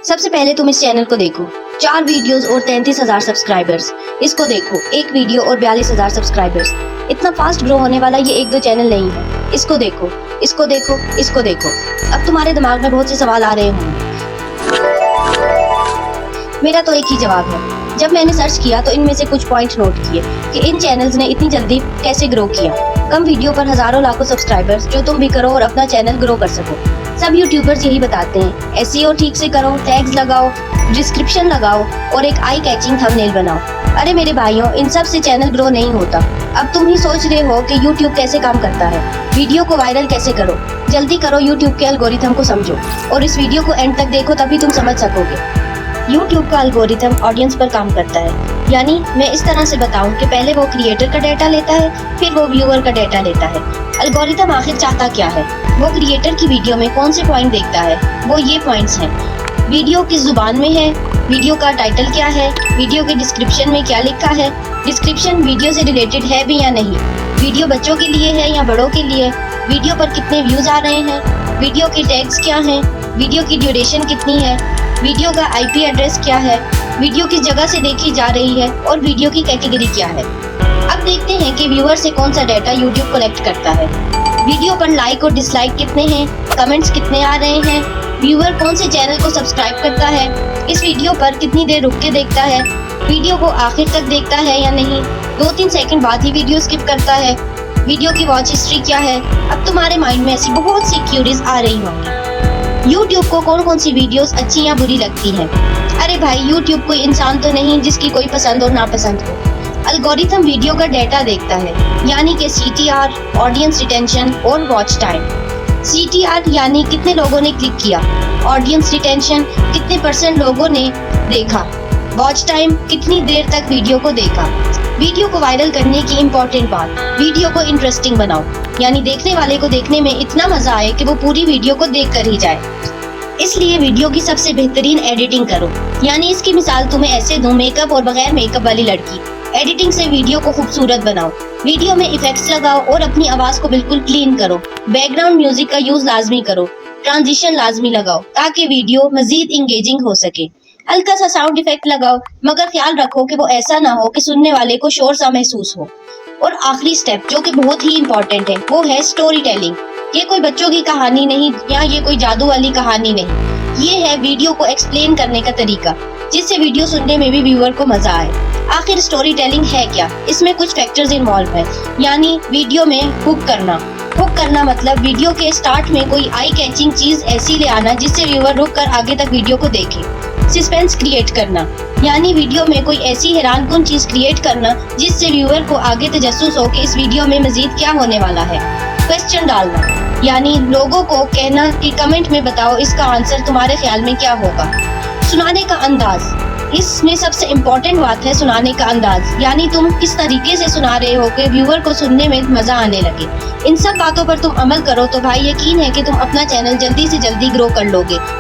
सबसे पहले तुम इस चैनल को देखो, 4 वीडियोस और 33,000 सब्सक्राइबर्स। इसको देखो, 1 वीडियो और 42,000 सब्सक्राइबर्स। इतना फास्ट ग्रो होने वाला ये 1-2 चैनल नहीं है। इसको देखो, इसको देखो, इसको देखो। अब तुम्हारे दिमाग में बहुत से सवाल आ रहे होंगे। मेरा तो एक ही जवाब है। जब मैंने सर्च किया तो इनमें से कुछ पॉइंट नोट किए कि इन चैनल्स ने इतनी जल्दी कैसे ग्रो किया। कम वीडियो पर हजारों लाखों सब्सक्राइबर्स, जो तुम भी करो और अपना चैनल ग्रो कर सको। सब यूट्यूबर्स यही बताते हैं, एसईओ ठीक से करो, टैग्स लगाओ, डिस्क्रिप्शन लगाओ और एक आई कैचिंग थंबनेल बनाओ। अरे मेरे भाइयों, इन सब से चैनल ग्रो नहीं होता। अब तुम ही सोच रहे हो कि यूट्यूब कैसे काम करता है, वीडियो को वायरल कैसे करो। जल्दी करो, यूट्यूब के एल्गोरिथम को समझो और इस वीडियो को एंड तक देखो, तभी तुम समझ सकोगे। यूट्यूब का एल्गोरिथम ऑडियंस पर काम करता है। यानी मैं इस तरह से बताऊं कि पहले वो क्रिएटर का डाटा लेता है, फिर वो व्यूअर का डाटा लेता है। एल्गोरिथम आखिर चाहता क्या है? वो क्रिएटर की वीडियो में कौन से पॉइंट देखता है? वो ये पॉइंट्स हैं: वीडियो किस जुबान में है, वीडियो का टाइटल क्या है, वीडियो के डिस्क्रिप्शन में क्या लिखा है, डिस्क्रिप्शन वीडियो से रिलेटेड है भी या नहीं, वीडियो बच्चों के लिए है या बड़ों के लिए, वीडियो पर कितने व्यूज आ रहे हैं, वीडियो के टैग्स क्या हैं, वीडियो की ड्यूरेशन कितनी है, वीडियो का आईपी एड्रेस क्या है, वीडियो किस जगह से देखी जा रही है और वीडियो की कैटेगरी क्या है। अब देखते हैं कि व्यूअर से कौन सा डाटा यूट्यूब कलेक्ट करता है। वीडियो पर लाइक और डिसलाइक कितने हैं, कमेंट्स कितने आ रहे हैं, व्यूअर कौन से चैनल को सब्सक्राइब करता है, इस वीडियो पर कितनी देर रुक के देखता है, वीडियो को आखिर तक देखता है या नहीं, 2-3 सेकंड बाद ही वीडियो स्किप करता है, वीडियो की वॉच हिस्ट्री क्या है। अब तुम्हारे माइंड में ऐसी बहुत सी क्यूरीज आ रही होंगी, यूट्यूब को कौन कौन सी वीडियोस अच्छी या बुरी लगती हैं। अरे भाई, यूट्यूब कोई इंसान तो नहीं जिसकी कोई पसंद और नापसंद हो। एल्गोरिथम वीडियो का डाटा देखता है, यानी कि CTR, ऑडियंस रिटेंशन और वॉच टाइम। CTR यानी कितने लोगों ने क्लिक किया, ऑडियंस रिटेंशन कितने % लोगों ने देखा, वॉच टाइम कितनी देर तक वीडियो को देखा। वीडियो को वायरल करने की इम्पोर्टेंट बात, वीडियो को इंटरेस्टिंग बनाओ, यानी देखने वाले को देखने में इतना मजा आए कि वो पूरी वीडियो को देख कर ही जाए। इसलिए वीडियो की सबसे बेहतरीन एडिटिंग करो। यानी इसकी मिसाल तुम्हें ऐसे दूं, मेकअप और बगैर मेकअप वाली लड़की। एडिटिंग से वीडियो को खूबसूरत बनाओ, वीडियो में इफेक्ट्स लगाओ और अपनी आवाज को बिल्कुल क्लीन करो। बैकग्राउंड म्यूजिक का यूज लाजमी करो, ट्रांजिशन लाजमी लगाओ ताकि वीडियो मजीद इंगेजिंग हो सके। हल्का सा साउंड इफेक्ट लगाओ, मगर ख्याल रखो कि वो ऐसा ना हो कि सुनने वाले को शोर सा महसूस हो। और आखिरी स्टेप जो कि बहुत ही इम्पोर्टेंट है, वो है स्टोरी टेलिंग। ये कोई बच्चों की कहानी नहीं या ये कोई जादू वाली कहानी नहीं, ये है वीडियो को एक्सप्लेन करने का तरीका, जिससे वीडियो सुनने में भी व्यूअर को मजा आए। आखिर स्टोरी टेलिंग है क्या? इसमें कुछ फैक्टर्स इन्वॉल्व है। यानी वीडियो में हुक करना। हुक करना मतलब वीडियो के स्टार्ट में कोई आई कैचिंग चीज ऐसी ले आना जिससे व्यूअर रुक कर आगे तक वीडियो को देखे। सस्पेंस क्रिएट करना, यानी वीडियो में कोई ऐसी हैरानकुन चीज क्रिएट करना जिससे व्यूअर को आगे तजस्सुस हो कि इस वीडियो में मजीद क्या होने वाला है। क्वेश्चन डालना, यानी लोगों को कहना कि कमेंट में बताओ इसका आंसर तुम्हारे ख्याल में क्या होगा। सुनाने का अंदाज, इसमें सबसे इम्पोर्टेंट बात है सुनाने का अंदाज, यानी तुम किस तरीके से सुना रहे हो कि व्यूअर को सुनने में मजा आने लगे। इन सब बातों पर तुम अमल करो तो भाई यकीन है कि तुम अपना चैनल जल्दी से जल्दी ग्रो कर लोगे।